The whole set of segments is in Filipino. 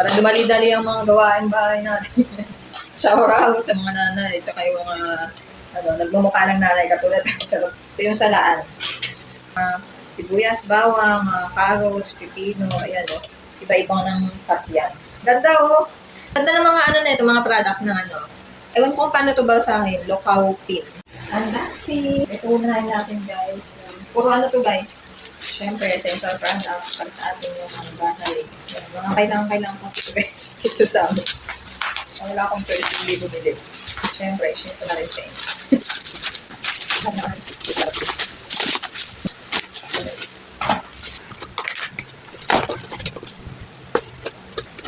Para dumali-dali ang mga gawain bahay natin. Shower out sa mga nanay, tsaka yung mga nagmumukha ng nanay katulad. Ito yung salaan. Sibuyas, bawang, carrots, pipino, ayan o. Iba-ibang ng cut yan. Ganda o. Ganda ng mga mga product ng Ewan ko kung paano ito basahin. Lokaw pin. Unboxing. Ito unahin natin guys. Puro to guys. Siyempre, essential products para sa atin yung bahay. Mga kailangan kasi ito guys. Ito sa amin. Wala akong pwede hindi bumili. Siyempre, share ko na rin sa inyo.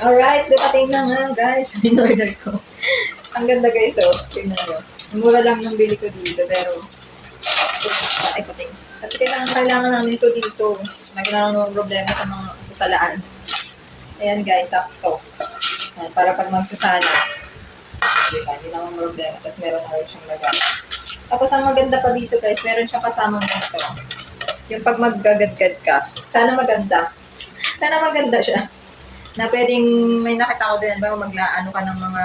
Alright, dumating na nga guys. In-order ko. Ang ganda guys, oh. Tingnan nyo. Mura lang ng bili ko dito, pero ay pating. Kasi kailangan namin ito dito. Nagkaroon ng problema sa mga sasalaan. Ayan guys, sakto. Para pag magsasala, diba, hindi naman problema. Tapos meron na rin siyang lagay. Tapos ang maganda pa dito guys, meron siyang kasamang ito. Yung pag maggagadgad ka, sana maganda. Sana maganda siya. Na pwedeng, may nakita ko din, ba, maglaano ka ng mga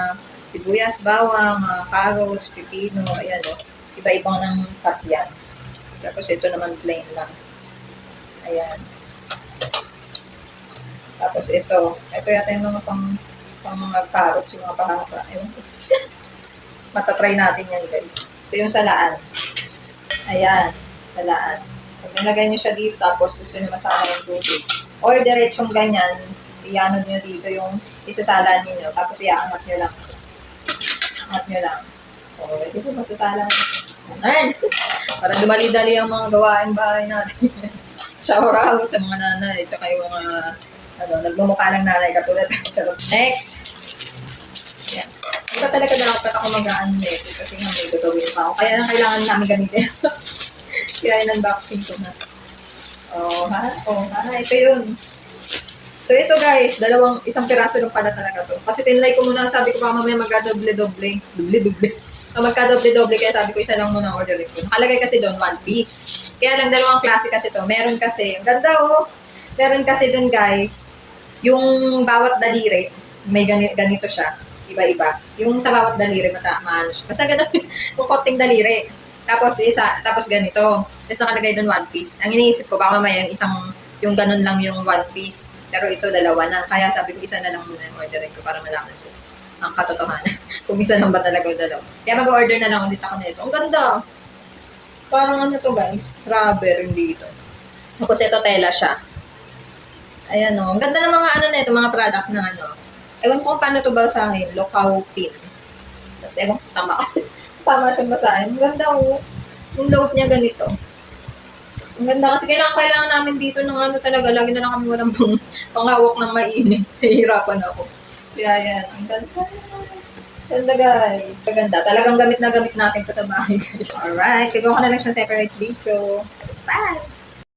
sibuyas, bawang, carrots, pipino, ayan o. Iba-ibang ng cut yan. Tapos ito naman plain lang. Ayan. Tapos ito yata yung mga pang mga carrots, yung mga pahaba. Ayan. Matatry natin yan guys. Ito yung salaan. Ayan, salaan. Pag nilagay nyo siya dito, tapos gusto nyo masama yung tubig. Or diretsong ganyan, ianod nyo dito yung isasala niyo, tapos iaangat nyo lang. Angat nyo lang. O, ito po masasala nyo. Ayan. Para dumali-dali ang mga gawain bahay natin. Shower out sa mga nanay, tsaka yung mga nagmumukha ng nanay katulad. Next. Ayan. Hindi ba talaga dapat ako mag-aan nito kasi nga may gagawin pa ako. Kaya lang kailangan namin gamitin. Kaya in-unboxing ko na. Ito yun. So ito guys, isang piraso lang pala talaga to. Kasi tinlay ko muna, sabi ko pa mamaya magka-doble-doble. Magka-doble-doble, kaya sabi ko isa lang muna orderin ko. Nakalagay kasi doon, one piece. Kaya lang dalawang klase kasi to. Meron kasi, ang ganda oh. Meron kasi doon guys, yung bawat daliri, may ganito siya. Iba-iba. Yung sa bawat daliri, maano siya. Basta ganun, yung korting daliri. Tapos ganito. Tapos nakalagay doon one piece. Ang iniisip ko, baka mamaya yung ganun lang yung one piece. Pero ito, dalawa na. Kaya sabi ko, isa na lang muna yung orderin ko para malaman ko ang katotohanan. Kung isa lang ba talaga o dalawa. Kaya mag-order na lang ulit ako nito. Ang ganda. Parang to guys. Rubber yung dito. Tapos ito, tela siya. Ayan o. Ang ganda ng mga mga product na Ewan ko kung paano ito basahin. Lokaw pin. Tapos ewan ko, tama siyang basahin. Ang ganda o. Yung load niya ganito. Ang ganda kasi kailangan namin dito ng talaga. Lagi na lang kami walang panghawak ng mainit. Nahihirapan ako. Kaya yan. Ang ganda. Ganda guys. Ang ganda. Talagang gamit na gamit natin ito sa bahay guys. Alright. Tigaw ko na lang siyang separate video. Bye!